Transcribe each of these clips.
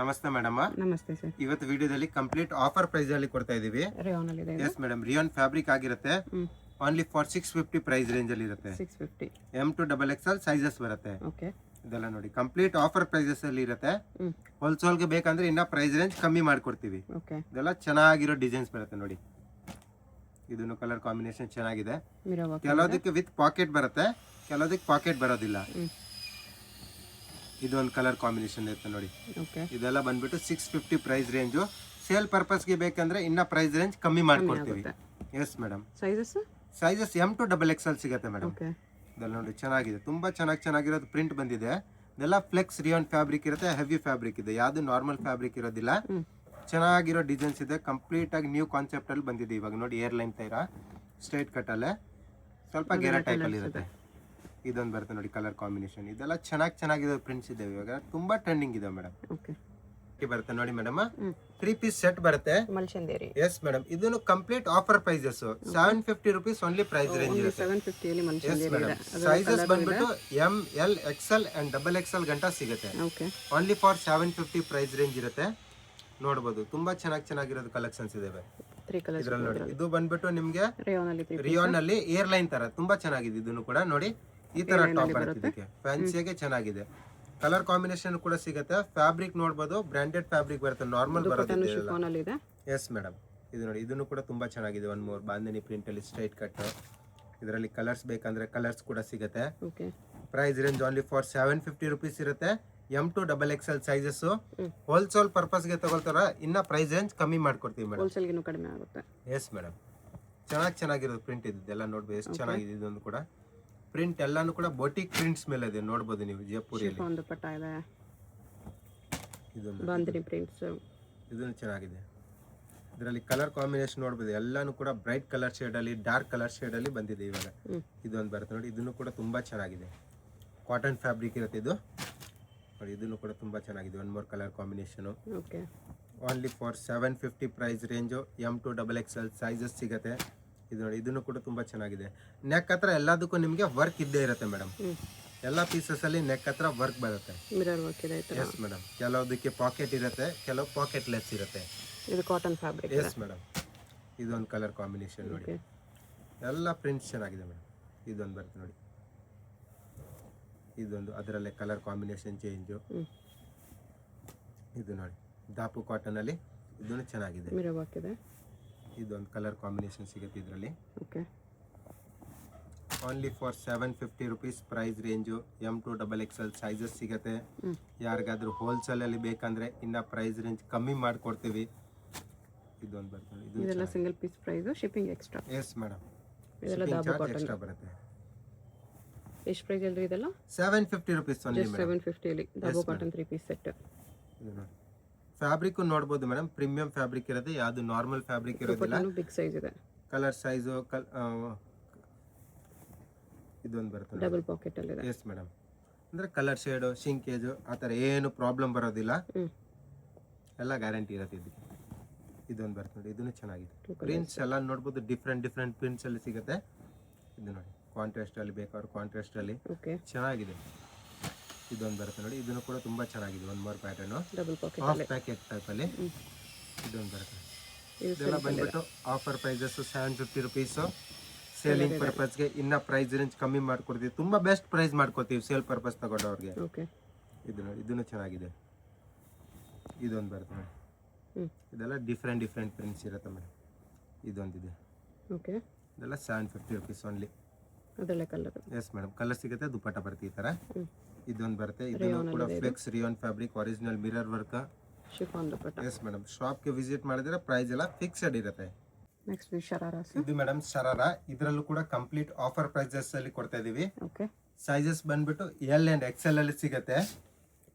ನಮಸ್ತೆ ಮೇಡಮ್. ನಮಸ್ತೆ ಸರ್. ಇವತ್ತು ವಿಡಿಯೋದಲ್ಲಿ ಕಂಪ್ಲೀಟ್ ಆಫರ್ ಪ್ರೈಸ್ ಅಲ್ಲಿ ಕೊಡ್ತಾ ಇದೀವಿ. ರೇಯಾನ್ ಅಲ್ಲಿ ಇದೆ. ಎಸ್ ಮೇಡಮ್, ರಿಯಾನ್ ಫ್ಯಾಬ್ರಿಕ್ ಆಗಿರುತ್ತೆ. ಓನ್ಲಿ ಫಾರ್ 650 ಪ್ರೈಸ್ ರೇಂಜ್ ಅಲ್ಲಿ ಇರುತ್ತೆ. 650 M to XXL ಸೈಜಸ್ ಬರುತ್ತೆ. ಓಕೆ. ಇದೆಲ್ಲ ನೋಡಿ ಕಂಪ್ಲೀಟ್ ಆಫರ್ ಪ್ರೈಸಸ್ ಅಲ್ಲಿ ಇರುತ್ತೆ. ಹೋಲ್ಸೇಲ್ಗೆ ಬೇಕಂದ್ರೆ ಇನ್ನ ಪ್ರೈಸ್ ರೇಂಜ್ ಕಮ್ಮಿ ಮಾಡ್ಕೊಡ್ತೀವಿ. ಓಕೆ. ಇದೆಲ್ಲ ಚೆನ್ನಾಗಿರೋ ಡಿಸೈನ್ಸ್ ಬರುತ್ತೆ ನೋಡಿ. ಇದನ್ನು ಕಲರ್ ಕಾಂಬಿನೇಷನ್ ಚೆನ್ನಾಗಿದೆ. ಕೆಲವದಕ್ಕೆ ವಿತ್ ಪಾಕೆಟ್ ಬರುತ್ತೆ, ಕೆಲವದಕ್ಕೆ ಪಾಕೆಟ್ ಬರೋದಿಲ್ಲ. ಇದೊಂದು ಕಲರ್ ಕಾಂಬಿನೇಷನ್ ಇರುತ್ತೆ ನೋಡಿ. ಇದೆಲ್ಲ ಬಂದ್ಬಿಟ್ಟು 650 ಪ್ರೈಸ್ ರೇಂಜು. ಸೇಲ್ ಪರ್ಪಸ್ಗೆ ಬೇಕಂದ್ರೆ ಇನ್ನ ಪ್ರೈಸ್ ರೇಂಜ್ ಕಮ್ಮಿ ಮಾಡ್ಕೊಡ್ತೀವಿ. Yes madam. Sizes M to XXL ಸಿಗುತ್ತೆ ಮೇಡಮ್. ಇದೆಲ್ಲ ನೋಡಿ ಚೆನ್ನಾಗಿದೆ, ತುಂಬಾ ಚೆನ್ನಾಗಿರೋದು ಪ್ರಿಂಟ್ ಬಂದಿದೆ. ಇದೆಲ್ಲ ಫ್ಲೆಕ್ಸ್ ರಿಯಾನ್ ಫ್ಯಾಬ್ರಿಕ್ ಇರುತ್ತೆ, ಹೆವಿ ಫ್ಯಾಬ್ರಿಕ್ ಇದೆ, ಯಾವ್ದು ನಾರ್ಮಲ್ ಫ್ಯಾಬ್ರಿಕ್ ಇರೋದಿಲ್ಲ. ಚೆನ್ನಾಗಿರೋ ಡಿಸೈನ್ಸ್ ಇದೆ, ಕಂಪ್ಲೀಟ್ ಆಗಿ ನ್ಯೂ ಕಾನ್ಸೆಪ್ಟ್ ಅಲ್ಲಿ ಬಂದಿದೆ. ಇವಾಗ ನೋಡಿ ಏರ್ ಲೈನ್ ತರ ಸ್ಟ್ರೈಟ್ ಕಟ್ ಅಲ್ಲೇ ಸ್ವಲ್ಪ ಗೆರೆ ಟೈಪ್ ಅಲ್ಲಿ ಇರುತ್ತೆ. ಇದೊಂದು ಬರುತ್ತೆ ನೋಡಿ ಕಲರ್ ಕಾಂಬಿನೇಷನ್. ಇದೆಲ್ಲ ಚೆನ್ನಾಗಿರೋ ಪ್ರಿಂಟ್ಸ್ ಇದೆ, ಇವಾಗ ತುಂಬಾ ಟ್ರೆಂಡಿಂಗ್ ಇದೆ ಮೇಡಮ್. ಬರುತ್ತೆ ನೋಡಿ ಮೇಡಮ್, 3 ಪೀಸ್ ಸೆಟ್ ಬರುತ್ತೆ. ಎಸ್ ಮೇಡಮ್, ಇದನ್ನು complete offer prices 750 rupees only price range ಇರುತ್ತೆ. ಸೈಜಸ್ ಬಂದ್ಬಿಟ್ಟು M, L, XL and XXL ಗಂಟ ಸಿಗುತ್ತೆ. ಓನ್ಲಿ ಫಾರ್ 750 ಪ್ರೈಸ್ ರೇಂಜ್ ಇರುತ್ತೆ. ನೋಡಬಹುದು, ತುಂಬಾ ಚೆನ್ನಾಗಿರೋದು ಕಲೆಕ್ಷನ್ಸ್ ಇದಾವೆ ಇದ್ರಲ್ಲಿ ನೋಡಿ. ಇದು ಬಂದ್ಬಿಟ್ಟು ನಿಮ್ಗೆ ರಿಯಾನ್ ಅಲ್ಲಿ ಏರ್ ಲೈನ್ ತರ ತುಂಬಾ ಚೆನ್ನಾಗಿದೆ. ಇದನ್ನು ಕೂಡ ನೋಡಿ, ಈ ತರ ಟಾಪ್ ಬರುತ್ತೆ. ಇದಕ್ಕೆ ಫ್ಯಾನ್ಸಿಯಾಗೆ ಚೆನ್ನಾಗಿದೆ. ಕಲರ್ ಕಾಂಬಿನೇಷನ್ ಕೂಡ ಸಿಗುತ್ತೆ. ಫ್ಯಾಬ್ರಿಕ್ ನೋಡಬಹುದು, ಬ್ರಾಂಡೆಡ್ ಫ್ಯಾಬ್ರಿಕ್ ಬರುತ್ತೆ, ನಾರ್ಮಲ್ ಬರೋದಿಲ್ಲ. ಎಸ್ ಮೇಡಮ್, ಇದು ನೋಡಿ, ಇದನ್ನು ಕೂಡ ತುಂಬಾ ಚೆನ್ನಾಗಿದೆ. ಒನ್ ಮೋರ್ ಬಾಂಧನಿ ಪ್ರಿಂಟ್ ಅಲ್ಲಿ ಸ್ಟ್ರೈಟ್ ಕಟ್. ಇದರಲ್ಲಿ ಕಲರ್ಸ್ ಬೇಕಂದ್ರೆ ಕಲರ್ಸ್ ಕೂಡ ಸಿಗುತ್ತೆ. Price range only for 750 rupees ಇರುತ್ತೆ. M to XXL sizes. Wholesale purpose ಗೆ ತಗೊಳ್ತಾರ, ಇನ್ನ ಪ್ರೈಸ್ ರೇಂಜ್ ಕಮ್ಮಿ ಮಾಡ್ಕೊಡ್ತೀವಿ ಮೇಡಮ್. ಕಡಿಮೆ ಆಗುತ್ತೆ. ಎಸ್ ಮೇಡಮ್, ಚೆನ್ನಾಗಿರೋದು ಪ್ರಿಂಟ್ ಇದೆಲ್ಲ ನೋಡ್ಬೋದು, ಎಷ್ಟು ಚೆನ್ನಾಗಿದೆ. ಇದೊಂದು ಕೂಡ ಪ್ರಿಂಟ್ ಎಲ್ಲಾನು ಕೂಡ ಬೋಟಿಕ್ ಪ್ರಿಂಟ್ಸ್ ಮೇಲೆ ಇದೆ, ನೋಡಬಹುದು ನೀವು. ಜೈಪುರಿಯಲ್ಲಿ ಇದನ್ನು ಚೆನ್ನಾಗಿದೆ. ಇದರಲ್ಲಿ ಕಲರ್ ಕಾಂಬಿನೇಷನ್ ನೋಡಬಹುದು, ಎಲ್ಲಾನು ಕೂಡ ಬ್ರೈಟ್ ಕಲರ್ ಶೇಡ್ ಅಲ್ಲಿ, ಡಾರ್ಕ್ ಕಲರ್ ಶೇಡ್ ಅಲ್ಲಿ ಬಂದಿದೆ ಇವಾಗ. ಇದೊಂದು ಬರುತ್ತೆ ನೋಡಿ, ಇದನ್ನು ಕೂಡ ತುಂಬಾ ಚೆನ್ನಾಗಿದೆ. ಕಾಟನ್ ಫ್ಯಾಬ್ರಿಕ್ ಇರುತ್ತೆ ಇದು ನೋಡಿ. ಇದನ್ನು ಕೂಡ ತುಂಬಾ ಚೆನ್ನಾಗಿದೆ. One more colour combination. Only for 750 price range. M to XXL sizes ಸಿಗುತ್ತೆ. ಇದು ನೋಡಿ, ಇದನ್ನು ಕೂಡ ತುಂಬಾ ಚೆನ್ನಾಗಿದೆ. ನೆಕ್ ಹತ್ರ ಎಲ್ಲದಕ್ಕೂ ನಿಮ್ಗೆ ವರ್ಕ್ ಇದ್ದೇ ಇರುತ್ತೆ ಮೇಡಮ್. ಎಲ್ಲಾ ಪೀಸಸ್ ಅಲ್ಲಿ ನೆಕ್ ಹತ್ರ ವರ್ಕ್ ಬರುತ್ತೆ. ಎಸ್ ಮೇಡಮ್, ಕೆಲವದಕ್ಕೆ ಪಾಕೆಟ್ ಇರುತ್ತೆ, ಕೆಲವು ಪಾಕೆಟ್ ಲೆಸ್ ಇರುತ್ತೆ. ಇದು ಕಾಟನ್ ಫ್ಯಾಬ್ರಿಕ್. ಎಸ್ ಮೇಡಮ್, ಇದೊಂದು ಕಲರ್ ಕಾಂಬಿನೇಷನ್ ನೋಡಿ. ಎಲ್ಲ ಪ್ರಿಂಟ್ಸ್ ಚೆನ್ನಾಗಿದೆ ಮೇಡಮ್. ಇದೊಂದು ಬರುತ್ತೆ ನೋಡಿ, ಇದೊಂದು ಅದರಲ್ಲೇ ಕಲರ್ ಕಾಂಬಿನೇಷನ್ ಚೇಂಜು. ಇದು ನೋಡಿ, ದಾಪು ಕಾಟನ್ ಅಲ್ಲಿ ಇದನ್ನು ಚೆನ್ನಾಗಿದೆ. ಇದೊಂದು ಕಲರ್ ಕಾಂಬಿನೇಷನ್ ಸಿಗುತ್ತೆ ಇದರಲ್ಲಿ. Only for 750 rupees price range. M to XXL sizes ಸಿಗುತ್ತೆ. ಯಾರಿಗಾದ್ರೂ ಹೋಲ್ಸೇಲ್ ಅಲ್ಲಿ ಬೇಕಂದ್ರೆ ಇನ್ನ ಪ್ರೈಸ್ ರೇಂಜ್ ಕಮ್ಮಿ ಮಾಡ್ಕೊಡ್ತೀವಿ. ಇದೊಂದು ಬರ್ತದೆ, ಇದೆಲ್ಲ single piece price, shipping extra. Yes madam, shipping charge extra ಬರುತ್ತೆ. ಎಷ್ಟು ಪ್ರೈಸ್ ಅಲ್ರಿ ಇದೆಲ್ಲ? 750 rupees ಓನ್ಲಿ ಮೇಡಮ್. 750 ಅಲ್ಲಿ ದಾಬೋ ಕಾಟನ್ 3 ಪೀಸ್ ಸೆಟ್. ಇದು ನೋಡಿ, ಫ್ಯಾಬ್ರಿಕ್ ನೋಡಬಹುದು ಮೇಡಮ್, ಪ್ರೀಮಿಯಂ ಫ್ಯಾಬ್ರಿಕ್ ಇರುತ್ತೆ, ಯಾವುದು ನಾರ್ಮಲ್ ಫ್ಯಾಬ್ರಿಕ್ ಇರೋದಿಲ್ಲ. ಬಿಗ್ ಸೈಜ್ ಇದೆ. ಕಲರ್ ಸೈಜು ಇದೊಂದು ಬರುತ್ತೆ, ಡಬಲ್ ಪಾಕೆಟ್ ಅಲ್ಲಿ ಇದೆ. ಎಸ್ ಮೇಡಮ್, ಅಂದ್ರೆ ಕಲರ್ ಶೇಡ್, ಶಿಂಕೇಜ್ ಆ ಥರ ಏನು ಪ್ರಾಬ್ಲಮ್ ಬರೋದಿಲ್ಲ, ಎಲ್ಲ ಗ್ಯಾರಂಟಿ ಇರುತ್ತೆ ಇದಕ್ಕೆ. ಇದೊಂದು ಬರುತ್ತೆ ನೋಡಿ, ಇದನ್ನು ಚೆನ್ನಾಗಿದೆ. ಪ್ರಿಂಟ್ಸ್ ಎಲ್ಲ ನೋಡ್ಬೋದು, ಡಿಫ್ರೆಂಟ್ ಪ್ರಿಂಟ್ಸ್ ಅಲ್ಲಿ ಸಿಗುತ್ತೆ. ಇದು ನೋಡಿ, ಕಾಂಟ್ರಾಸ್ಟ್ ಅಲ್ಲಿ ಬೇಕಾದ್ರೆ ಕಾಂಟ್ರಾಸ್ಟ್ ಅಲ್ಲಿ ಚೆನ್ನಾಗಿದೆ. ಇದೊಂದು ಬರುತ್ತೆ ನೋಡಿ, ಇದನ್ನು ಕೂಡ ತುಂಬಾ ಚೆನ್ನಾಗಿದೆ. One more pattern, half packet type ಅಲ್ಲಿ ಇದೊಂದು ಬರುತ್ತೆ. ಇದೆಲ್ಲ ಬಂದ್ಬಿಟ್ಟು ಆಫರ್ ಪ್ರೈಸಸ್ 750 rupees. ಸೇಲಿಂಗ್ ಪರ್ಪಸ್ಗೆ ಇನ್ನ ಪ್ರೈಸ್ ರೇಂಜ್ ಕಮ್ಮಿ ಮಾಡ್ಕೊಡ್ತೀವಿ, ತುಂಬಾ ಬೆಸ್ಟ್ ಪ್ರೈಸ್ ಮಾಡ್ಕೊತೀವಿ ಸೇಲ್ ಪರ್ಪಸ್ ತಗೊಂಡವ್ರಿಗೆ. ಇದು ನೋಡಿ, ಇದನ್ನು ಚೆನ್ನಾಗಿದೆ. ಇದೊಂದು ಬರುತ್ತೆ ನೋಡಿ, ಇದೆಲ್ಲ ಡಿಫ್ರೆಂಟ್ ಪ್ರಿಂಟ್ಸ್ ಇರುತ್ತೆ ಮೇಡಮ್. ಇದೊಂದಿದೆ, ಇದೆಲ್ಲ 750 rupees only. Yes madam, colour ಸಿಗುತ್ತೆ, ದುಪ್ಪಟ್ಟ ಬರುತ್ತೆ ಈ ತರ. ಇದೊಂದು ಬರುತ್ತೆ, ಇದನ್ನು ಕೂಡ flex rayon fabric, original mirror work. S madam, shop ಗೆ ವಿಸಿಟ್ ಮಾಡಿದ್ರೆ ಪ್ರೈಸ್ ಎಲ್ಲ ಫಿಕ್ಸ್ಡ್ ಇರುತ್ತೆ. ಇದು ಮೇಡಮ್ ಶರಾರಾ, ಇದರಲ್ಲೂ ಕೂಡ ಕಂಪ್ಲೀಟ್ ಆಫರ್ ಪ್ರೈಸಸ್ ಅಲ್ಲಿ ಕೊಡ್ತಾ ಇದೀವಿ. ಸೈಜಸ್ ಬಂದ್ಬಿಟ್ಟು L and XL ಅಲ್ಲಿ ಸಿಗುತ್ತೆ.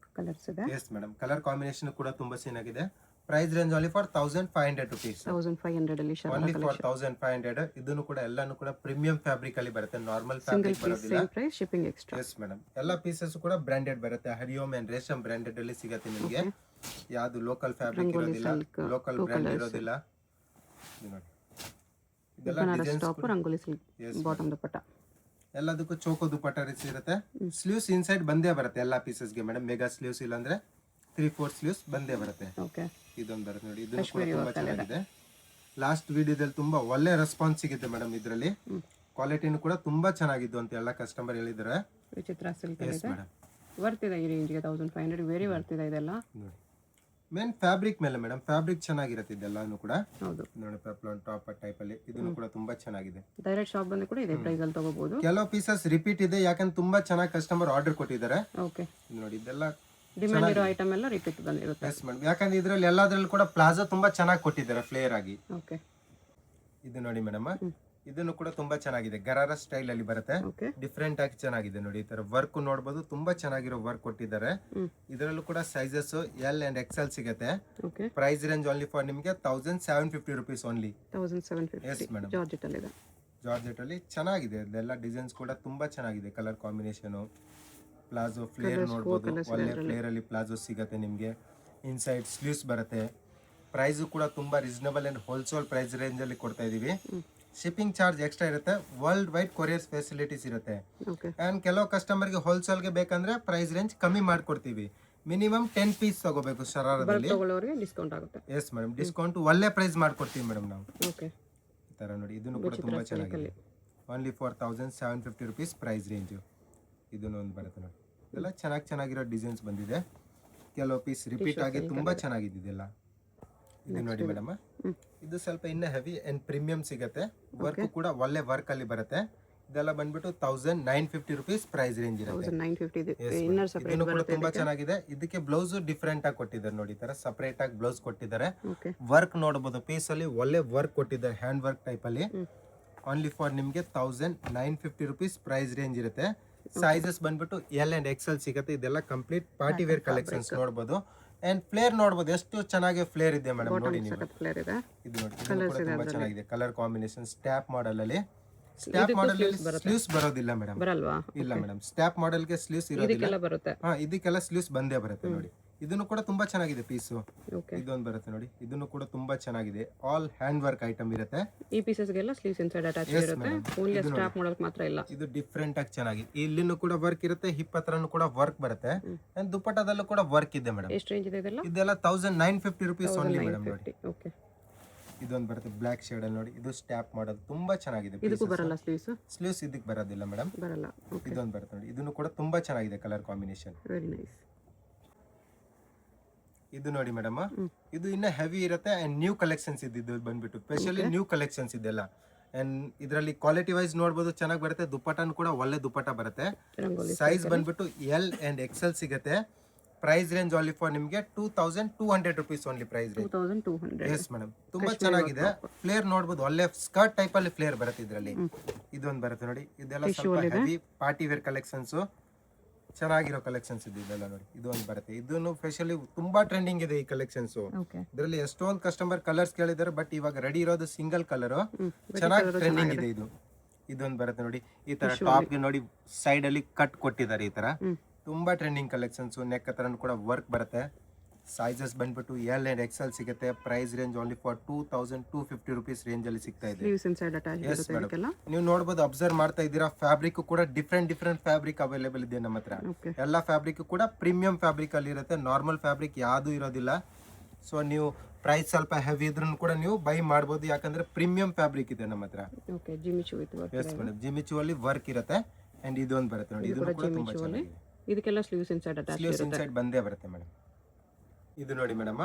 ಎಸ್ ಮೇಡಮ್, ಕಲರ್ ಕಾಂಬಿನೇಷನ್ ಕೂಡ ತುಂಬಾ ಚೆನ್ನಾಗಿದೆ. Price range only for 1500 rupees. 1500 ಅಲ್ಲಿ ಓನ್ಲಿ ಫಾರ್ 1500. ಇದನ್ನು ಕೂಡ ಎಲ್ಲಾನು ಕೂಡ ಪ್ರೀಮಿಯಂ ಫ್ಯಾಬ್ರಿಕ್ ಅಲ್ಲಿ ಬರುತ್ತೆ, ನಾರ್ಮಲ್ ಫ್ಯಾಬ್ರಿಕ್ ಬರೋದಿಲ್ಲ. Shipping extra. ಎಸ್ ಮೇಡಮ್, ಎಲ್ಲ ಪೀಸಸ್ ಕೂಡ ಬ್ರಾಂಡೆಡ್ ಬರುತ್ತೆ. ಹರಿಯೋಮ್ ಅಂಡ್ ರೇಷಮ್ ಬ್ರಾಂಡೆಡ್ ಅಲ್ಲಿ ಸಿಗುತ್ತೆ ನಿಮಗೆ. ಯಾವುದು ಲೋಕಲ್ ಫ್ಯಾಬ್ರಿಕ್ ಇರೋದಿಲ್ಲ, ಲೋಕಲ್ ಬ್ರ್ಯಾಂಡ್ ಇರೋದಿಲ್ಲ. ನೋಡಿ, ಇದೆಲ್ಲ designs rangoli silk bottom dupatta. ಎಲ್ಲದಕ್ಕೂ ಚೋಕೋ ದುಪಟ್ಟ ಇರುತ್ತೆ. ಸ್ಲೀವ್ಸ್ ಇನ್ಸೈಡ್ ಬಂದೇ ಬರುತ್ತೆ ಎಲ್ಲ ಪೀಸಸ್ಗೆ ಮೇಡಮ್. ಮೆಗಾ ಸ್ಲೀವ್ಸ್ ಇಲ್ಲಾಂದ್ರೆ 3/4 ಸ್ಲೀವ್ಸ್ ಬಂದೇ ಬರುತ್ತೆ. ಓಕೆ. ಇದೊಂದು ಬರುತ್ತೆ ನೋಡಿ, ಇದನ್ನು ಕೂಡ ತುಂಬಾ ಚೆನ್ನಾಗಿದೆ. ಲಾಸ್ಟ್ ವಿಡಿಯೋದಲ್ಲಿ ತುಂಬಾ ಒಳ್ಳೆ ರೆಸ್ಪಾನ್ಸ್ ಸಿಗುತ್ತೆ ಮೇಡಮ್. ಇದರಲ್ಲಿ ಕ್ವಾಲಿಟಿನೂ ಕೂಡ ತುಂಬಾ ಚೆನ್ನಾಗಿದ್ದು ಅಂತ ಎಲ್ಲ ಕಸ್ಟಮರ್ ಹೇಳಿದ್ದಾರೆ. ವಿಚಿತ್ರ ಸಿಲ್ಕ್ ಎಸ್ ಇದೆ, ಮೇಡಮ್. ವರ್ತ್ ಇದೆ ಈ ರೇಂಜ್ಗೆ. 1500 ವೆರಿ ವರ್ತ್ ಇದೆ ಇದೆಲ್ಲ. ನೋಡಿ ಮೇನ್ ಫ್ಯಾಬ್ರಿಕ್ ಮೇಲೆ ಮೇಡಮ್, ಫ್ಯಾಬ್ರಿಕ್ ಚೆನ್ನಾಗಿರುತ್ತೆ ಇದೆಲ್ಲಾನು ಕೂಡ. ಹೌದು ನೋಡಿ ಪೆಪ್ಲಾನ್ ಟಾಪ್ ಟೈಪ್ ಅಲ್ಲಿ ಇದನ್ನು ಕೂಡ ತುಂಬಾ ಚೆನ್ನಾಗಿದೆ. ಡೈರೆಕ್ಟ್ ಶಾಪ್ ಬಂದು ಕೂಡ ಇದೆ ಪ್ರೈಸ್ ಅಲ್ಲಿ ತಗೋಬಹುದು. ಕೆಲವು ಪೀಸಸ್ ರಿಪೀಟ್ ಇದೆ, ಯಾಕಂದ್ರೆ ತುಂಬಾ ಚೆನ್ನಾಗಿ ಕಸ್ಟಮರ್ ಆರ್ಡರ್ ಕೊಟ್ಟಿದ್ದಾರೆ. ಓಕೆ. ನೋಡಿ ಇದೆಲ್ಲ ಡಿಮ್ಯಾಂಡ್ ಇರೋ ಐಟಮ್ ಎಲ್ಲ ರಿಪೀಟ್ ಬಂದಿರುತ್ತೆ. ಎಸ್ ಮೇಡಮ್, ಯಾಕಂದ್ರೆ ಇದರಲ್ಲಿ ಎಲ್ಲಾದ್ರಲ್ಲೂ ಕೂಡ ಪ್ಲಾಜೋ ತುಂಬಾ ಚೆನ್ನಾಗಿ ಕೊಟ್ಟಿದ್ದಾರೆ ಫ್ಲೇರ್ ಆಗಿ. ಓಕೆ. ಇದು ನೋಡಿ ಮೇಡಮ್, ಇದನ್ನು ಕೂಡ ತುಂಬಾ ಚೆನ್ನಾಗಿದೆ, ಗರಾರ ಸ್ಟೈಲ್ ಅಲ್ಲಿ ಬರುತ್ತೆ. ಓಕೆ. ಡಿಫ್ರೆಂಟ್ ಆಗಿ ಚೆನ್ನಾಗಿದೆ ನೋಡಿ. ಈ ತರ ವರ್ಕ್ ನೋಡಬಹುದು, ತುಂಬಾ ಚೆನ್ನಾಗಿರೋ ವರ್ಕ್ ಕೊಟ್ಟಿದ್ದಾರೆ. ಇದರಲ್ಲೂ ಕೂಡ ಸೈಜಸ್ ಎಲ್ ಅಂಡ್ ಎಕ್ಸೆಲ್ ಸಿಗುತ್ತೆ. Okay. Price range only for ನಿಮಗೆ 1750 rupees only. 1750. Yes madam. Georgette ಅಲ್ಲಿ ಇದೆ. ಜಾರ್ಜೆಟ್ ಅಲ್ಲಿ ಚೆನ್ನಾಗಿದೆ. ಇದೆಲ್ಲ ಡಿಸೈನ್ಸ್ ಕೂಡ ತುಂಬಾ ಚೆನ್ನಾಗಿದೆ. ಕಲರ್ ಕಾಂಬಿನೇಷನ್, ಪ್ಲಾಜೋ ಫ್ಲೇರ್ ನೋಡಬಹುದು, ಒಳ್ಳೆ ಫ್ಲೇರ್ ಅಲ್ಲಿ ಪ್ಲಾಜೋ ಸಿಗುತ್ತೆ ನಿಮಗೆ. ಇನ್ಸೈಡ್ ಸ್ಲೀವ್ಸ್ ಬರುತ್ತೆ. ಪ್ರೈಸ್ ಕೂಡ ತುಂಬಾ reasonable and wholesale price range ಅಲ್ಲಿ ಕೊಡ್ತಾ ಇದೀವಿ. ಶಿಪ್ಪಿಂಗ್ ಚಾರ್ಜ್ ಎಕ್ಸ್ಟ್ರಾ ಇರುತ್ತೆ. ವರ್ಲ್ಡ್ ವೈಡ್ ಕೊರಿಯರ್ ಫೆಸಿಲಿಟೀಸ್ ಇರುತ್ತೆ. ಓಕೆ. ಅಂಡ್ ಕೆಲವು ಕಸ್ಟಮರ್ಗೆ ಹೋಲ್ಸೇಲ್ಗೆ ಬೇಕಂದ್ರೆ ಪ್ರೈಸ್ ರೇಂಜ್ ಕಮ್ಮಿ ಮಾಡ್ಕೊಡ್ತೀವಿ. ಮಿನಿಮಮ್ 10 ಪೀಸ್ ತಗೋಬೇಕು ಶರಾರದಲ್ಲಿ. ತಗೊಳ್ಳೋರಿಗೆ ಡಿಸ್ಕೌಂಟ್ ಆಗುತ್ತೆ. ಎಸ್ ಮೇಡಮ್, ಡಿಸ್ಕೌಂಟ್ ಒಳ್ಳೆ ಪ್ರೈಸ್ ಮಾಡ್ಕೊಡ್ತೀವಿ ಮೇಡಮ್ ನಾವು. ಓಕೆ. ಈ ತರ ನೋಡಿ, ಇದನ್ನು ಕೂಡ ತುಂಬಾ ಚೆನ್ನಾಗಿದೆ. Only for 1750 rupees price range. ಇದನ್ನು ಒಂದು ಬರುತ್ತೆ ನೋಡಿ. ಇದೆಲ್ಲ ಚೆನ್ನಾಗಿರೋ ಡಿಸೈನ್ಸ್ ಬಂದಿದೆ. ಕೆಲವು ಪೀಸ್ ರಿಪೀಟ್ ಆಗಿ ತುಂಬಾ ಚೆನ್ನಾಗಿದೆ ಇದೆಲ್ಲ. ಇದು ನೋಡಿ ಮೇಡಮ್, ಇದು ಸ್ವಲ್ಪ ಇನ್ನ ಹೆವಿ ಅಂಡ್ ಪ್ರೀಮಿಯಂ ಸಿಗುತ್ತೆ. ವರ್ಕ್ ಕೂಡ ಒಳ್ಳೆ ವರ್ಕ್ ಅಲ್ಲಿ ಬರುತ್ತೆ. ಇದೆಲ್ಲ ಬಂದ್ಬಿಟ್ಟು 1950 rupees ಪ್ರೈಸ್ ರೇಂಜ್ ಇರುತ್ತೆ. 1950 ಇನ್ನರ್ ಸೆಪರೇಟ್ ಇದನ್ನು ಕೂಡ ತುಂಬಾ ಚೆನ್ನಾಗಿದೆ. ಇದಕ್ಕೆ ಬ್ಲೌಸ್ ಡಿಫ್ರೆಂಟ್ ಆಗಿ ಕೊಟ್ಟಿದ್ದಾರೆ ನೋಡಿ. ಈ ತರ ಸಪರೇಟ್ ಆಗಿ ಬ್ಲೌಸ್ ಕೊಟ್ಟಿದ್ದಾರೆ. ಓಕೆ. ವರ್ಕ್ ನೋಡಬಹುದು, ಪೀಸ್ ಅಲ್ಲಿ ಒಳ್ಳೆ ವರ್ಕ್ ಕೊಟ್ಟಿದ್ದಾರೆ, ಹ್ಯಾಂಡ್ ವರ್ಕ್ ಟೈಪ್ ಅಲ್ಲಿ. ಓನ್ಲಿ ಫಾರ್ ನಿಮಗೆ 1950 rupees ಪ್ರೈಸ್ ರೇಂಜ್ ಇರುತ್ತೆ. ಸೈಜಸ್ ಬಂದ್ಬಿಟ್ಟು ಎಲ್ ಅಂಡ್ ಎಕ್ಸೆಲ್ ಸಿಗುತ್ತೆ. ಇದೆಲ್ಲ ಕಂಪ್ಲೀಟ್ ಪಾರ್ಟಿ ವೇರ್ ಕಲೆಕ್ಷನ್ಸ್ ನೋಡಬಹುದು. ಅಂಡ್ ಫ್ಲೇರ್ ನೋಡಬಹುದು, ಎಷ್ಟು ಚೆನ್ನಾಗಿ ಫ್ಲೇರ್ ಇದೆ ಮೇಡಮ್. ನೋಡಿ ನೀವು, ಫ್ಲೇರ್ ಇದೆ. ಇದು ನೋಡಿ, ಇದು ಕೂಡ ತುಂಬಾ ಚೆನ್ನಾಗಿದೆ. ಕಲರ್ ಕಾಂಬಿನೇಷನ್ ಸ್ಟ್ಯಾಪ್ ಮಾಡೆಲ್ ಅಲ್ಲಿ. ಸ್ಟ್ಯಾಪ್ ಮಾಡೆಲ್ ಅಲ್ಲಿ ಸ್ಲೀವ್ಸ್ ಬರೋದಿಲ್ಲ ಮೇಡಮ್. ಬರಲ್ವಾ? ಇಲ್ಲ ಮೇಡಮ್, ಸ್ಟ್ಯಾಪ್ ಮಾಡೆಲ್ ಗೆ ಸ್ಲೀವ್ಸ್ ಇರೋದಿಲ್ಲ. ಇದಕ್ಕೆಲ್ಲ ಬರುತ್ತೆ. ಹಾ, ಇದಕ್ಕೆಲ್ಲ ಸ್ಲೀವ್ಸ್ ಬಂದೇ ಬರುತ್ತೆ ನೋಡಿ. ಇದನ್ನು ಕೂಡ ತುಂಬಾ ಚೆನ್ನಾಗಿದೆ ಪೀಸು. ಓಕೆ. ಇದೊಂದು ಬರುತ್ತೆ ನೋಡಿ, ಇದನ್ನು ಕೂಡ ತುಂಬಾ ಚೆನ್ನಾಗಿದೆ. ಆಲ್ ಹ್ಯಾಂಡ್ ವರ್ಕ್ ಐಟಮ್ ಇರುತ್ತೆ. ಈ ಪೀಸಸ್ ಗೆಲ್ಲ ಸ್ಲೀವ್ಸ್ ಇನ್ಸೈಡ್ ಅಟ್ಯಾಚ್ ಇರುತ್ತೆ. ಓನ್ಲಿ ಸ್ಟ್ರಾಪ್ ಮಾಡಕ್ ಮಾತ್ರ ಇಲ್ಲ. ಇದು ಡಿಫ್ರೆಂಟ್ ಆಗಿ ಚೆನ್ನಾಗಿದೆ. ಇಲ್ಲಿನೂ ಕೂಡ ವರ್ಕ್ ಇರುತ್ತೆ, ಹಿಪ್ ಹತ್ರನೂ ಕೂಡ ವರ್ಕ್ ಬರುತ್ತೆ. ಅಂಡ್ ದುಪ್ಪಟ್ಟದಲ್ಲೂ ಕೂಡ ವರ್ಕ್ ಇದೆ ಮೇಡಮ್. ಎಷ್ಟು ರೇಂಜ್ ಇದೆ ಇದೆಲ್ಲ? ಇದೆಲ್ಲ 1950 rupees ಓನ್ಲಿ ಮೇಡಮ್. ನೋಡಿ ಓಕೆ. ಇದೊಂದು ಬರುತ್ತೆ ಬ್ಲಾಕ್ ಶೇಡ್ ಅಲ್ಲಿ ನೋಡಿ. ಇದು ಸ್ಟ್ಯಾಪ್ ಮಾಡೋದು ತುಂಬಾ ಚೆನ್ನಾಗಿದೆ. ಇದಕ್ಕೂ ಬರಲ್ಲ ಸ್ಲೀವ್ಸ್? ಸ್ಲೀವ್ಸ್ ಇದಕ್ಕೆ ಬರೋದಿಲ್ಲ ಮೇಡಮ್, ಬರಲ್ಲ. ಓಕೆ. ಇದೊಂದು ಬರುತ್ತೆ ನೋಡಿ. ಇದನ್ನು ಕೂಡ ತುಂಬಾ ಚೆನ್ನಾಗಿದೆ ಕಲರ್ ಕಾಂಬಿನೇಷನ್. Very nice. ಇದು ನೋಡಿ ಮೇಡಮ್, ಇದು ಇನ್ನ ಹೆವಿ ಇರುತ್ತೆ. ಅಂಡ್ ನ್ಯೂ ಕಲೆಕ್ಷನ್ಸ್ ಇದ್ದಿದ್ದು ಬಂದ್ಬಿಟ್ಟು ಸ್ಪೆಷಲಿ ನ್ಯೂ ಕಲೆಕ್ಷನ್ಸ್ ಇದೆಲ್ಲ. ಅಂಡ್ ಇದರಲ್ಲಿ ಕ್ವಾಲಿಟಿ ವೈಸ್ ನೋಡಬಹುದು, ಚೆನ್ನಾಗಿ ಬರುತ್ತೆ. ದುಪ್ಪಟ್ಟನು ಕೂಡ ಒಳ್ಳೆ ದುಪ್ಪಟ್ಟ ಬರುತ್ತೆ. ಸೈಜ್ ಬಂದ್ಬಿಟ್ಟು ಎಲ್ ಅಂಡ್ ಎಕ್ಸೆಲ್ ಸಿಗುತ್ತೆ. ಪ್ರೈಸ್ ರೇಂಜ್ ಓನ್ಲಿ ಫಾರ್ ನಿಮಗೆ 2200 rupees only price range. 2200. Yes madam, ತುಂಬಾ ಚೆನ್ನಾಗಿದೆ. ಫ್ಲೇರ್ ನೋಡಬಹುದು, ಒಳ್ಳೆ ಸ್ಕರ್ಟ್ ಟೈಪ್ ಅಲ್ಲಿ ಫ್ಲೇರ್ ಬರುತ್ತೆ ಇದರಲ್ಲಿ. ಇದೊಂದು ಬರುತ್ತೆ ನೋಡಿ. ಇದೆಲ್ಲ ಸ್ವಲ್ಪ ಹೆವಿ ಪಾರ್ಟಿ ವೇರ್ ಕಲೆಕ್ಷನ್ಸ್, ಚೆನ್ನಾಗಿರೋ ಕಲೆಕ್ಷನ್ಸ್ ಇದೆಲ್ಲ ನೋಡಿ. ಇದು ಒಂದು ಬರುತ್ತೆ. ಇದನ್ನು ಸ್ಪೆಷಲಿ ತುಂಬಾ ಟ್ರೆಂಡಿಂಗ್ ಇದೆ ಈ ಕಲೆಕ್ಷನ್ಸ್. ಇದರಲ್ಲಿ ಎಷ್ಟೊಂದು ಕಸ್ಟಮರ್ ಕಲರ್ಸ್ ಕೇಳಿದ್ದಾರೆ, ಬಟ್ ಇವಾಗ ರೆಡಿ ಇರೋದು ಸಿಂಗಲ್ ಕಲರ್. ಚೆನ್ನಾಗಿ ಟ್ರೆಂಡಿಂಗ್ ಇದೆ ಇದು. ಇದೊಂದು ಬರುತ್ತೆ ನೋಡಿ. ಈ ತರ ಟಾಪ್ ಗೆ ನೋಡಿ ಸೈಡ್ ಅಲ್ಲಿ ಕಟ್ ಕೊಟ್ಟಿದ್ದಾರೆ. ಈ ತರ ತುಂಬಾ ಟ್ರೆಂಡಿಂಗ್ ಕಲೆಕ್ಷನ್ಸ್. ನೆಕ್ ಹತ್ರ ಕೂಡ ವರ್ಕ್ ಬರುತ್ತೆ. ಸೈಜಸ್ ಬಂದ್ಬಿಟ್ಟು ಎಲ್ ಅಂಡ್ ಎಕ್ಸೆಲ್ ಸಿಗುತ್ತೆ. Price range only for 2250 rupees range ಅಲ್ಲಿ ಸಿಗ್ತಾ ಇದೆ. ನೀವು ನೋಡಬಹುದು, ಅಬ್ಸರ್ವ್ ಮಾಡ್ತಾ ಇದ್ದೀರಾ. ಫ್ಯಾಬ್ರಿಕ್ ಕೂಡ ಡಿಫ್ರೆಂಟ್ ಫ್ಯಾಬ್ರಿಕ್ ಅವೈಲೇಬಲ್ ಇದೆ ನಮ್ಮ ಹತ್ರ. ಎಲ್ಲ ಫ್ಯಾಬ್ರಿಕ್ ಕೂಡ ಪ್ರೀಮಿಯಂ ಫ್ಯಾಬ್ರಿಕ್ ಅಲ್ಲಿ ಇರುತ್ತೆ. ನಾರ್ಮಲ್ ಫ್ಯಾಬ್ರಿಕ್ ಯಾವ್ದು ಇರೋದಿಲ್ಲ. ಸೊ ನೀವು ಪ್ರೈಸ್ ಸ್ವಲ್ಪ ಹೆವಿ ಇದ್ರೂ ಕೂಡ ನೀವು ಬೈ ಮಾಡಬಹುದು, ಯಾಕಂದ್ರೆ ಪ್ರೀಮಿಯಂ ಫ್ಯಾಬ್ರಿಕ್ ಇದೆ ನಮ್ಮ ಹತ್ರ. ಎಸ್ ಮೇಡಮ್, ಜಿಮಿಚು ಅಲ್ಲಿ ವರ್ಕ್ ಇರುತ್ತೆ. ಅಂಡ್ ಇದೊಂದು ಬರುತ್ತೆ ನೋಡಿ. ಇದು ಕೂಡ ತುಂಬಾ ಚೆನ್ನಾಗಿದೆ. ಇದಕ್ಕೆಲ್ಲ sleeves inside attach sleeves inside ಬಂದೇ ಬರುತ್ತೆ ಮೇಡಮ್. ಇದು ನೋಡಿ ಮೇಡಮ್,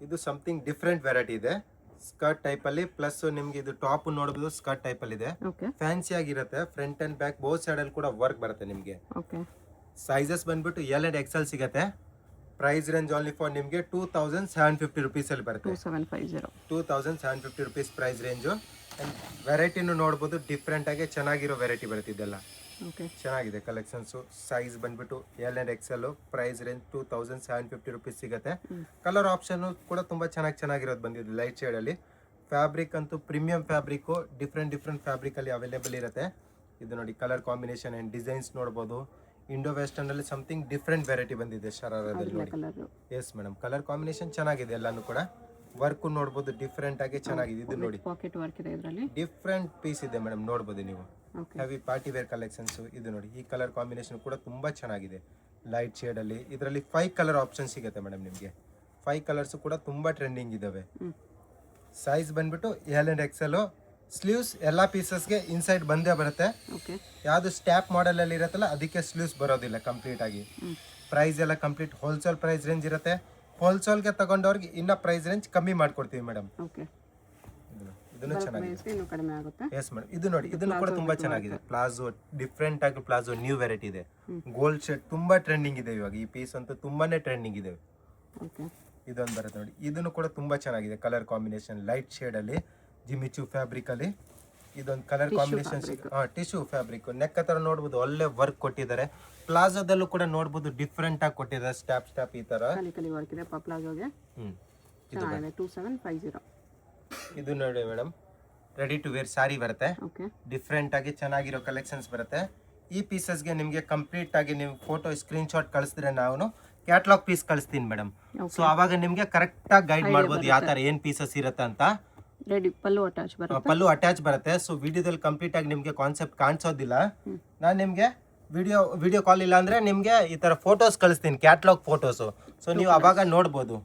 ಇದು ಸಮಥಿಂಗ್ ಡಿಫ್ರೆಂಟ್ ವೆರೈಟಿ ಇದೆ. ಸ್ಕರ್ಟ್ ಟೈಪ್ ಅಲ್ಲಿ ಪ್ಲಸ್ ನಿಮ್ಗೆ ಇದು ಟಾಪ್ ನೋಡಬಹುದು, ಸ್ಕರ್ಟ್ ಟೈಪ್ ಅಲ್ಲಿ ಇದೆ. ಫ್ಯಾನ್ಸಿ ಆಗಿರುತ್ತೆ. Front and back both side ಅಲ್ಲಿ ಕೂಡ ವರ್ಕ್ ಬರುತ್ತೆ ನಿಮ್ಗೆ. ಸೈಜಸ್ ಬಂದ್ಬಿಟ್ಟು ಎಲ್ ಅಂಡ್ ಎಕ್ಸೆಲ್ ಸಿಗುತ್ತೆ. ಪ್ರೈಸ್ ರೇಂಜ್ ಓನ್ಲಿ ಫಾರ್ ನಿಮ್ಗೆ 2750 rupees ಅಲ್ಲಿ ಬರುತ್ತೆ. 2750 rupees ಪ್ರೈಸ್ ರೇಂಜ್. ವೆರೈಟಿನೂ ನೋಡಬಹುದು, ಡಿಫ್ರೆಂಟ್ ಆಗಿ ಚೆನ್ನಾಗಿರೋ ವೆರೈಟಿ ಬರುತ್ತೆ ಇದೆಲ್ಲ. ಚೆನ್ನಾಗಿದೆ ಕಲೆಕ್ಷನ್ಸ್. ಸೈಜ್ ಬಂದ್ಬಿಟ್ಟು L and XL. Price range 2750 rupees ಸಿಗುತ್ತೆ. ಕಲರ್ ಆಪ್ಷನ್ ಕೂಡ ತುಂಬಾ ಚೆನ್ನಾಗಿರೋದು ಬಂದಿದೆ ಲೈಟ್ ಶೇಡ್ ಅಲ್ಲಿ. ಫ್ಯಾಬ್ರಿಕ್ ಅಂತೂ ಪ್ರೀಮಿಯಂ ಫ್ಯಾಬ್ರಿಕ್, ಡಿಫ್ರೆಂಟ್ ಫ್ಯಾಬ್ರಿಕ್ ಅಲ್ಲಿ ಅವೈಲೇಬಲ್ ಇರುತ್ತೆ. ಇದು ನೋಡಿ ಕಲರ್ ಕಾಂಬಿನೇಷನ್ ಅಂಡ್ ಡಿಸೈನ್ಸ್ ನೋಡಬಹುದು. ಇಂಡೋ ವೆಸ್ಟರ್ನ್ ಅಲ್ಲಿ ಸಮಥಿಂಗ್ ಡಿಫ್ರೆಂಟ್ ವೆರೈಟಿ ಬಂದಿದೆ ಶರಾರದಲ್ಲಿ ನೋಡಿ. ಎಸ್ ಮೇಡಮ್, ಕಲರ್ ಕಾಂಬಿನೇಷನ್ ಚೆನ್ನಾಗಿದೆ ಎಲ್ಲಾನು ಕೂಡ. ವರ್ಕ್ ನೋಡಬಹುದು, ಡಿಫ್ರೆಂಟ್ ಆಗಿ ಚೆನ್ನಾಗಿದೆ. ಇದು ನೋಡಿ ಪಾಕೆಟ್ ವರ್ಕ್ ಇದೆ ಇದರಲ್ಲಿ. ಡಿಫ್ರೆಂಟ್ ಪೀಸ್ ಇದೆ ಮೇಡಮ್, ನೋಡಬಹುದು ನೀವು. Heavy party wear collections. ಇದು ನೋಡಿ, ಈ ಕಲರ್ ಕಾಂಬಿನೇಷನ್ ಕೂಡ ತುಂಬಾ ಚೆನ್ನಾಗಿದೆ. ಲೈಟ್ ಶೇಡಲ್ಲಿ. ಇದರಲ್ಲಿ 5 ಕಲರ್ ಆಪ್ಷನ್ ಸಿಗುತ್ತೆ ಮೇಡಮ್ ನಿಮಗೆ. 5 ಕಲರ್ಸ್ ಕೂಡ ತುಂಬ ಟ್ರೆಂಡಿಂಗ್ ಇದ್ದಾವೆ. ಸೈಜ್ ಬಂದ್ಬಿಟ್ಟು ಎಲ್ ಅಂಡ್ ಎಕ್ಸೆಲ್. ಸ್ಲೀವ್ಸ್ ಎಲ್ಲ ಪೀಸಸ್ಗೆ ಇನ್ಸೈಡ್ ಬಂದೇ ಬರುತ್ತೆ. ಯಾವುದು ಸ್ಟ್ಯಾಪ್ ಮಾಡೆಲಲ್ಲಿ ಇರುತ್ತಲ್ಲ ಅದಕ್ಕೆ ಸ್ಲೀವ್ಸ್ ಬರೋದಿಲ್ಲ ಕಂಪ್ಲೀಟ್ ಆಗಿ. ಪ್ರೈಸ್ ಎಲ್ಲ ಕಂಪ್ಲೀಟ್ ಹೋಲ್ಸೇಲ್ ಪ್ರೈಸ್ ರೇಂಜ್ ಇರುತ್ತೆ. ಹೋಲ್ಸೇಲ್ಗೆ ತಗೊಂಡವ್ರಿಗೆ ಇನ್ನೂ ಪ್ರೈಸ್ ರೇಂಜ್ ಕಮ್ಮಿ ಮಾಡ್ಕೊಡ್ತೀವಿ ಮೇಡಮ್. ಇದನ್ನು ಚೆನ್ನಾಗಿದೆ. ಎಸ್ ಮೇಡಮ್, ಇದು ನೋಡಿ, ಇದನ್ನು ಕೂಡ ತುಂಬಾ ಚೆನ್ನಾಗಿದೆ. ಪ್ಲಾಜೋ ಡಿಫ್ರೆಂಟ್ ಆಗಿ ಪ್ಲಾಜೋ ನ್ಯೂ ವೆರೈಟಿ ಇದೆ. ಗೋಲ್ಡ್ ಶೇಡ್ ತುಂಬಾ ಟ್ರೆಂಡಿಂಗ್ ಇದೆ ಇವಾಗ. ಈ ಪೀಸ್ ಅಂತೂ ತುಂಬಾನೇ ಟ್ರೆಂಡಿಂಗ್ ಇದೆ. ಇದೊಂದು ಬರುತ್ತೆ ನೋಡಿ, ಇದನ್ನು ಕೂಡ ತುಂಬಾ ಚೆನ್ನಾಗಿದೆ. ಕಲರ್ ಕಾಂಬಿನೇಷನ್ ಲೈಟ್ ಶೇಡ್ ಅಲ್ಲಿ ಜಿಮಿಚು ಫ್ಯಾಬ್ರಿಕ್ ಅಲ್ಲಿ ಇದೊಂದು colour combination. Tissue fabric neck ಹತ್ರ ನೋಡ್ಬೋದು, ಒಳ್ಳೆ ವರ್ಕ್ ಕೊಟ್ಟಿದ್ದಾರೆ. ಪ್ಲಾಜೋದಲ್ಲೂ ಕೂಡ ನೋಡ್ಬೋದು ಡಿಫ್ರೆಂಟ್ ಆಗಿ ಕೊಟ್ಟಿದ್ದಾರೆ. ಸ್ಟಾಪ್ ಈ ತರ ಇದು ನೋಡಿ ಮೇಡಮ್, ರೆಡಿ ಟು ವೇರ್ ಸಾರಿ ಬರುತ್ತೆ. ಡಿಫ್ರೆಂಟ್ ಆಗಿ ಚೆನ್ನಾಗಿರೋ ಕಲೆಕ್ಷನ್ಸ್ ಬರುತ್ತೆ. ಈ ಪೀಸಸ್ಗೆ ನಿಮಗೆ ಕಂಪ್ಲೀಟ್ ಆಗಿ ನೀವು ಫೋಟೋ ಸ್ಕ್ರೀನ್ ಶಾಟ್ ಕಳಿಸಿದ್ರೆ ನಾವು ಕ್ಯಾಟ್ಲಾಗ್ ಪೀಸ್ ಕಳಿಸ್ತೀನಿ ಮೇಡಮ್. ಸೊ ಅವಾಗ ನಿಮ್ಗೆ ಕರೆಕ್ಟ್ ಆಗಿ ಗೈಡ್ ಮಾಡ್ಬೋದು ಯಾವ ತರ ಏನ್ ಪೀಸಸ್ ಇರುತ್ತೆ ಅಂತ. ಪಲ್ಲು ಅಟ್ಯಾಚ್ ಬರುತ್ತೆ. ಸೊ ವಿಡಿಯೋದಲ್ಲಿ ಕಂಪ್ಲೀಟ್ ಆಗಿ ನಿಮ್ಗೆ ಕಾನ್ಸೆಪ್ಟ್ ಕಾಣಿಸೋದಿಲ್ಲ. ನಾನು ನಿಮ್ಗೆ ವಿಡಿಯೋ ಕಾಲ್ ಇಲ್ಲ ಅಂದ್ರೆ ನಿಮ್ಗೆ ಈ ತರ ಫೋಟೋಸ್ ಕಳಿಸ್ತೀನಿ, ಕ್ಯಾಟ್ಲಾಗ್ ಫೋಟೋಸ್. ಸೊ ನೀವು ಅವಾಗ ನೋಡ್ಬೋದು.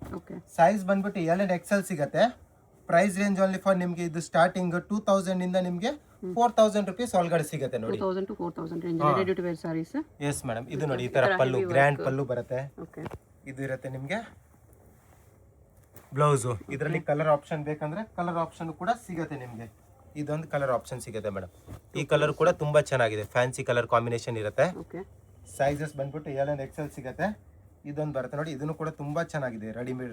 ಸೈಜ್ ಬಂದ್ಬಿಟ್ಟು ಎಲ್ ಅಂಡ್ ಎಕ್ಸೆಲ್ ಸಿಗುತ್ತೆ. ಪ್ರೈಸ್ ರೇಂಜ್ ಓನ್ಲಿ ಫಾರ್ ನಿಮ್ಗೆ ಇದು ಸ್ಟಾರ್ಟಿಂಗ್ 2000 ಇಂದ ನಿಮ್ಗೆ 4000 rupees ಒಳಗಡೆ ಸಿಗುತ್ತೆ ನೋಡಿ. ಎಸ್ ಮೇಡಮ್, ಇದು ನೋಡಿ ಈ ತರ ಪಲ್ಲು, ಗ್ರ್ಯಾಂಡ್ ಪಲ್ಲು ಬರುತ್ತೆ. ಇದು ಇರುತ್ತೆ ನಿಮ್ಗೆ ಬ್ಲೌಸು. ಇದರಲ್ಲಿ ಕಲರ್ ಆಪ್ಷನ್ ಬೇಕಂದ್ರೆ ಕಲರ್ ಆಪ್ಷನ್ ಕೂಡ ಸಿಗುತ್ತೆ ನಿಮ್ಗೆ. ಇದೊಂದು ಕಲರ್ ಆಪ್ಷನ್ ಸಿಗುತ್ತೆ ಮೇಡಮ್. ಈ ಕಲರ್ ಕೂಡ ತುಂಬಾ ಚೆನ್ನಾಗಿದೆ, ಫ್ಯಾನ್ಸಿ ಕಲರ್ ಕಾಂಬಿನೇಷನ್ ಇರುತ್ತೆ. ಸೈಜಸ್ ಬಂದ್ಬಿಟ್ಟು ಎಲ್ ಅಂಡ್ ಎಕ್ಸೆಲ್ ಸಿಗುತ್ತೆ. ಇದೊಂದು ಬರುತ್ತೆ ನೋಡಿ, ಇದನ್ನು ಕೂಡ ತುಂಬಾ ಚೆನ್ನಾಗಿದೆ.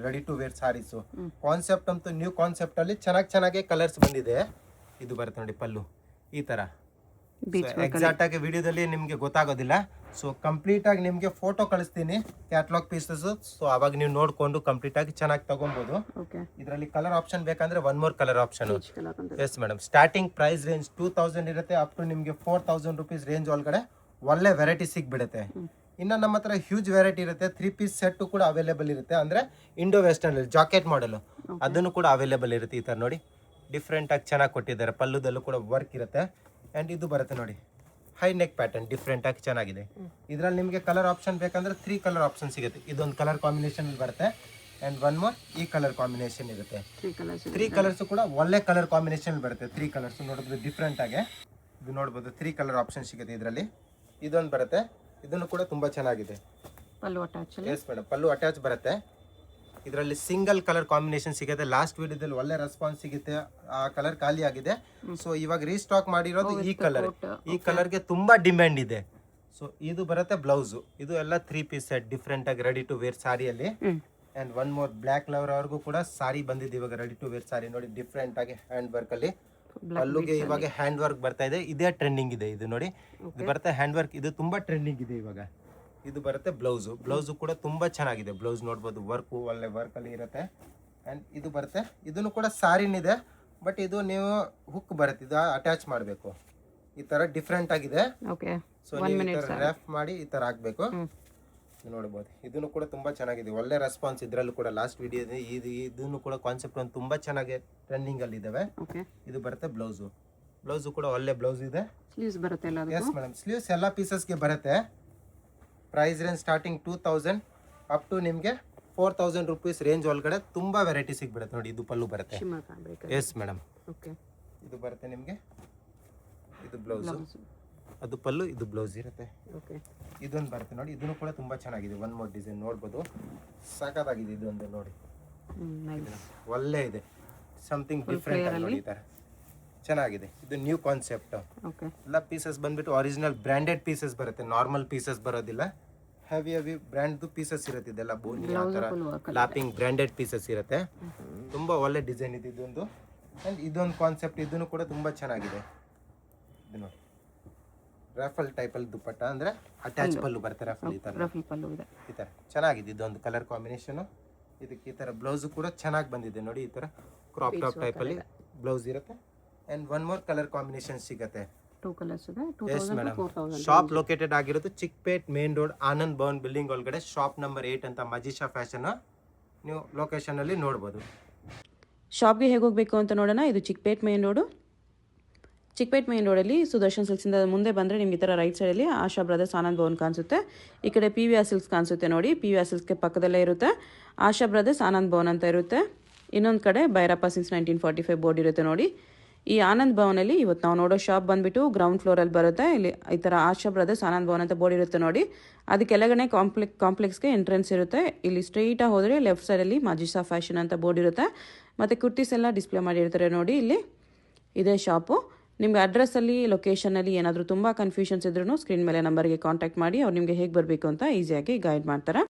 Ready to wear saris. Concept ಅಂತೂ ನ್ಯೂ ಕಾನ್ಸೆಪ್ಟ್ ಅಲ್ಲಿ ಚೆನ್ನಾಗಿ ಕಲರ್ಸ್ ಬಂದಿದೆ. ಇದು ಬರುತ್ತೆ ನೋಡಿ ಪಲ್ಲು ಈ ತರ. ಎಕ್ಸಾಕ್ಟ್ ಆಗಿ ವಿಡಿಯೋದಲ್ಲಿ ನಿಮ್ಗೆ ಗೊತ್ತಾಗೋದಿಲ್ಲ. ಸೊ ಕಂಪ್ಲೀಟ್ ಆಗಿ ನಿಮ್ಗೆ ಫೋಟೋ ಕಳಿಸ್ತೀನಿ ಕ್ಯಾಟ್ಲಾಗ್ ಪೀಸಸ್. ಸೊ ಅವಾಗ ನೀವು ನೋಡ್ಕೊಂಡು ಕಂಪ್ಲೀಟ್ ಆಗಿ ಚೆನ್ನಾಗಿ ತಗೊಬಹುದು. ಇದರಲ್ಲಿ ಕಲರ್ ಆಪ್ಷನ್ ಬೇಕಂದ್ರೆ one more colour option. Yes madam, starting price range 2000 ಇರುತ್ತೆ ಅಪ್ ಟು ನಿಮ್ಗೆ 4000 rupees ರೇಂಜ್ ಒಳಗಡೆ ಒಳ್ಳೆ ವೆರೈಟಿ ಸಿಗ್ಬಿಡುತ್ತೆ. ಇನ್ನು ನಮ್ಮ ಹತ್ರ ಹ್ಯೂಜ್ ವೆರೈಟಿ ಇರುತ್ತೆ. 3 piece ಸೆಟ್ ಕೂಡ ಅವೈಲೇಬಲ್ ಇರುತ್ತೆ. ಅಂದ್ರೆ ಇಂಡೋ ವೆಸ್ಟರ್ನ್ ಜಾಕೆಟ್ ಮಾಡೆಲ್ ಅದನ್ನು ಕೂಡ ಅವೈಲೇಬಲ್ ಇರುತ್ತೆ. ಈ ತರ ನೋಡಿ ಡಿಫ್ರೆಂಟ್ ಆಗಿ ಚೆನ್ನಾಗಿ ಕೊಟ್ಟಿದ್ದಾರೆ. ಪಲ್ಲುದಲ್ಲೂ ಕೂಡ ವರ್ಕ್ ಇರುತ್ತೆ. ಅಂಡ್ ಇದು ಬರುತ್ತೆ ನೋಡಿ ಹೈ ನೆಕ್ ಪ್ಯಾಟರ್ನ್, ಡಿಫ್ರೆಂಟ್ ಆಗಿ ಚೆನ್ನಾಗಿದೆ. ಇದರಲ್ಲಿ ನಿಮಗೆ ಕಲರ್ ಆಪ್ಷನ್ ಬೇಕಂದ್ರೆ 3 ಕಲರ್ ಆಪ್ಷನ್ ಸಿಗುತ್ತೆ. ಇದೊಂದು ಕಲರ್ ಕಾಂಬಿನೇಷನ್ ಬರುತ್ತೆ. ಅಂಡ್ ಒನ್ ಮೋರ್ ಈ ಕಲರ್ ಕಾಂಬಿನೇಷನ್ ಇರುತ್ತೆ. 3 ಕಲರ್ಸ್ ಕೂಡ ಒಳ್ಳೆ ಕಲರ್ ಕಾಂಬಿನೇಷನ್ ಬರುತ್ತೆ. 3 ಕಲರ್ಸ್ ನೋಡಬಹುದು ಡಿಫ್ರೆಂಟ್ ಆಗಿ. ಇದು ನೋಡಬಹುದು 3 ಕಲರ್ ಆಪ್ಷನ್ ಸಿಗುತ್ತೆ ಇದರಲ್ಲಿ. ಇದೊಂದು ಬರುತ್ತೆ, ಇದನ್ನು ಕೂಡ ತುಂಬಾ ಚೆನ್ನಾಗಿದೆ. ಪಲ್ಲು ಅಟ್ಯಾಚ್. ಎಸ್ ಮೇಡಮ್, ಪಲ್ಲು ಅಟ್ಯಾಚ್ ಬರುತ್ತೆ. ಇದರಲ್ಲಿ ಸಿಂಗಲ್ ಕಲರ್ ಕಾಂಬಿನೇಷನ್ ಸಿಗುತ್ತೆ. ಲಾಸ್ಟ್ ವಿಡಿಯೋದಲ್ಲಿ ಒಳ್ಳೆ ರೆಸ್ಪಾನ್ಸ್ ಸಿಗುತ್ತೆ. ಆ ಕಲರ್ ಖಾಲಿ ಆಗಿದೆ. ಸೊ ಇವಾಗ ರೀಸ್ಟಾಕ್ ಮಾಡಿರೋದು ಈ ಕಲರ್. ಈ ಕಲರ್ಗೆ ತುಂಬಾ ಡಿಮ್ಯಾಂಡ್ ಇದೆ. ಸೊ ಇದು ಬರುತ್ತೆ ಬ್ಲೌಸ್. ಇದು ಎಲ್ಲ 3 piece ಸೆಟ್ ಡಿಫ್ರೆಂಟ್ ಆಗಿ ರೆಡಿ ಟು ವೇರ್ ಸಾರಿಯಲ್ಲಿ. And one more black lover ಅವ್ರಿಗೂ ಕೂಡ ಸಾರಿ ಬಂದಿದೆ ಇವಾಗ ರೆಡಿ ಟು ವೇರ್ ಸಾರಿ ನೋಡಿ ಡಿಫ್ರೆಂಟ್ ಆಗಿ ಹ್ಯಾಂಡ್ ವರ್ಕ್ ಅಲ್ಲಿ. ಪಲ್ಲುಗೆ ಇವಾಗ ಹ್ಯಾಂಡ್ ವರ್ಕ್ ಬರ್ತಾ ಇದೆ. ಇದೇ ಟ್ರೆಂಡಿಂಗ್ ಇದೆ. ಇದು ನೋಡಿ ಇದು ಬರುತ್ತೆ ಹ್ಯಾಂಡ್ ವರ್ಕ್. ಇದು ತುಂಬಾ ಟ್ರೆಂಡಿಂಗ್ ಇದೆ ಇವಾಗ. ಇದು ಬರುತ್ತೆ ಬ್ಲೌಸು. ಬ್ಲೌಸು ಕೂಡ ತುಂಬಾ ಚೆನ್ನಾಗಿದೆ. ಬ್ಲೌಸ್ ನೋಡ್ಬೋದು, ವರ್ಕು ಒಳ್ಳೆ ವರ್ಕ್ ಅಲ್ಲಿ ಇರುತ್ತೆ. ಅಂಡ್ ಇದು ಬರುತ್ತೆ, ಇದನ್ನು ಕೂಡ ಸಾರಿನಿದೆ. ಬಟ್ ಇದು ನೀವು ಹುಕ್ ಬರುತ್ತೆ, ಇದು ಅಟ್ಯಾಚ್ ಮಾಡಬೇಕು. ಈ ತರ ಡಿಫ್ರೆಂಟ್ ಆಗಿದೆ. ಸೊ ರ್ಯಾಪ್ ಮಾಡಿ ಈ ತರ ಹಾಕ್ಬೇಕು. ನೋಡ್ಬೋದು, ಇದನ್ನು ಕೂಡ ತುಂಬಾ ಚೆನ್ನಾಗಿದೆ. ಒಳ್ಳೆ ರೆಸ್ಪಾನ್ಸ್ ಇದ್ರಲ್ಲೂ ಕೂಡ ಲಾಸ್ಟ್ ವಿಡಿಯೋ ಇದನ್ನು ಕೂಡ ಕಾನ್ಸೆಪ್ಟ್ ಒಂದು ತುಂಬಾ ಚೆನ್ನಾಗಿ ಟ್ರೆಂಡಿಂಗ್ ಅಲ್ಲಿ ಇದಾವೆ. ಇದು ಬರುತ್ತೆ ಬ್ಲೌಸು. ಬ್ಲೌಸು ಕೂಡ ಒಳ್ಳೆ ಬ್ಲೌಸ್ ಇದೆ. ಸ್ಲೀವ್ಸ್ ಬರುತ್ತೆ ಎಲ್ಲ. ಎಸ್ ಮೇಡಮ್, ಸ್ಲೀವ್ಸ್ ಎಲ್ಲ ಪೀಸಸ್ಗೆ ಬರುತ್ತೆ. Price range starting 2000 up to ನಿಮಗೆ 4000 rupees ರೇಂಜ್ ಒಳಗಡೆ ತುಂಬಾ ವೆರೈಟಿ ಸಿಗ್ಬಿಡುತ್ತೆ ನೋಡಿ. ಇದು ಪಲ್ಲು ಬರುತ್ತೆ. ಎಸ್ ಮೇಡಮ್, ಇದು ಬರುತ್ತೆ ನಿಮಗೆ. ಇದು ಬ್ಲೌಸ್, ಅದು ಪಲ್ಲು, ಇದು ಬ್ಲೌಸ್ ಇರುತ್ತೆ. ಇದೊಂದು ಬರುತ್ತೆ ನೋಡಿ, ಇದನ್ನು ಕೂಡ ತುಂಬಾ ಚೆನ್ನಾಗಿದೆ. ಒನ್ ಮೋರ್ ಡಿಸೈನ್ ನೋಡ್ಬೋದು, ಸಾಕಾಗಿದೆ. ಇದೊಂದು ನೋಡಿ ಒಳ್ಳೆ ಇದೆ, ಸಮಥಿಂಗ್ ಡಿಫ್ರೆಂಟ್ ಆಗಿ ನೋಡಿ. ಈ ತರ ಚೆನ್ನಾಗಿದೆ. ಇದು ನ್ಯೂ ಕಾನ್ಸೆಪ್ಟ್. ಎಲ್ಲ ಪೀಸಸ್ ಬಂದ್ಬಿಟ್ಟು ಒರಿಜಿನಲ್ ಬ್ರ್ಯಾಂಡೆಡ್ ಪೀಸಸ್ ಬರುತ್ತೆ. ನಾರ್ಮಲ್ ಪೀಸಸ್ ಬರೋದಿಲ್ಲ. ಹೆವಿ ಬ್ರ್ಯಾಂಡ್ ಪೀಸಸ್ ಇರುತ್ತೆ. ಇದೆಲ್ಲ ಬೋನಿ ಆ ಥರ ಲಾಪಿಂಗ್ ಬ್ರ್ಯಾಂಡೆಡ್ ಪೀಸಸ್ ಇರುತ್ತೆ. ತುಂಬಾ ಒಳ್ಳೆ ಡಿಸೈನ್ ಇದೆ ಇದೊಂದು. ಅಂಡ್ ಇದೊಂದು ಕಾನ್ಸೆಪ್ಟ್, ಇದನ್ನು ಕೂಡ ತುಂಬಾ ಚೆನ್ನಾಗಿದೆ. ಇದು ನೋಡಿ ರಾಫಲ್ ಟೈಪ್ ಅಲ್ಲಿ ದುಪ್ಪಟ್ಟ, ಅಂದ್ರೆ ಅಟ್ಯಾಚ್ ಪಲ್ಲು ಬರುತ್ತೆ. ರಾಫಲ್ ಈ ತರ ಚೆನ್ನಾಗಿದೆ. ಇದೊಂದು ಕಲರ್ ಕಾಂಬಿನೇಷನ್. ಇದಕ್ಕೆ ಈ ತರ ಬ್ಲೌಸ್ ಕೂಡ ಚೆನ್ನಾಗಿ ಬಂದಿದೆ ನೋಡಿ. ಈ ತರ ಕ್ರಾಪ್ ಟಾಪ್ ಟೈಪ್ ಅಲ್ಲಿ ಬ್ಲೌಸ್ ಇರುತ್ತೆ. And one more colour combination ಸಿಗುತ್ತೆ. 2 ಕಲರ್ಸ್ ಇದೆ. ಎಸ್ ಮೇಡಮ್, ಶಾಪ್ ಲೊಕೇಟೆಡ್ ಆಗಿರೋದು Chickpet main road, Anand Bhavan building ಒಳಗಡೆ, ಶಾಪ್ ನಂಬರ್ 8 ಅಂತ ಮಜಿಷಾ ಫ್ಯಾಷನ್. ನೀವು ಲೊಕೇಶನ್ ಅಲ್ಲಿ ನೋಡ್ಬೋದು. ಶಾಪ್ಗೆ ಹೇಗೆ ಹೋಗಬೇಕು ಅಂತ ನೋಡೋಣ. ಇದು Chickpet main road, Chickpet main ರೋಡಲ್ಲಿ ಸುದರ್ಶನ್ ಸಿಲ್ಕ್ಸಿಂದ ಮುಂದೆ ಬಂದರೆ ನಿಮ್ಗೆ ಈ ಥರ ರೈಟ್ ಸೈಡಲ್ಲಿ ಆಶಾ ಬ್ರದರ್ಸ್ ಆನಂದ್ ಭವನ್ ಕಾಣಿಸುತ್ತೆ. ಈ ಕಡೆ PVR ಸಿಲ್ಕ್ಸ್ ಕಾಣಿಸುತ್ತೆ ನೋಡಿ. PVR ಸಿಲ್ಕ್ಸ್ಗೆ ಪಕ್ಕದಲ್ಲೇ ಇರುತ್ತೆ ಆಶಾ ಬ್ರದರ್ಸ್ ಆನಂದ್ ಭವನ್ ಅಂತ ಇರುತ್ತೆ. ಇನ್ನೊಂದು ಕಡೆ ಭೈರಪ್ಪ ಸಿನ್ಸ್ 1945 ಬೋರ್ಡ್ ಇರುತ್ತೆ ನೋಡಿ. ಈ ಆನಂದ್ ಭವನಲ್ಲಿ ಇವತ್ತು ನಾವು ನೋಡೋ ಶಾಪ್ ಬಂದುಬಿಟ್ಟು ಗ್ರೌಂಡ್ ಫ್ಲೋರಲ್ಲಿ ಬರುತ್ತೆ. ಇಲ್ಲಿ ಈ ಥರ ಆಶಾ ಬ್ರದರ್ಸ್ ಆನಂದ್ ಭವನ್ ಅಂತ ಬೋರ್ಡ್ ಇರುತ್ತೆ ನೋಡಿ. ಅದು ಕೆಳಗಡೆ ಕಾಂಪ್ಲೆಕ್ಸ್ಗೆ ಎಂಟ್ರೆನ್ಸ್ ಇರುತ್ತೆ. ಇಲ್ಲಿ ಸ್ಟ್ರೈಟಾಗಿ ಹೋದರೆ ಲೆಫ್ಟ್ ಸೈಡಲ್ಲಿ ಮಾಜಿಸಾ ಫ್ಯಾಷನ್ ಅಂತ ಬೋರ್ಡ್ ಇರುತ್ತೆ. ಮತ್ತು ಕುರ್ತೀಸ್ ಎಲ್ಲ ಡಿಸ್ಪ್ಲೇ ಮಾಡಿರ್ತಾರೆ ನೋಡಿ. ಇಲ್ಲಿ ಇದೇ ಶಾಪು. ನಿಮಗೆ ಅಡ್ರೆಸ್ಸಲ್ಲಿ ಲೊಕೇಶನಲ್ಲಿ ಏನಾದರೂ ತುಂಬ ಕನ್ಫ್ಯೂಷನ್ಸ್ ಇದ್ರೂ ಸ್ಕ್ರೀನ್ ಮೇಲೆ ನಂಬರ್ಗೆ ಕಾಂಟ್ಯಾಕ್ಟ್ ಮಾಡಿ ಅವ್ರು ನಿಮಗೆ ಹೇಗೆ ಬರಬೇಕು ಅಂತ ಈಸಿಯಾಗಿ ಗೈಡ್ ಮಾಡ್ತಾರೆ.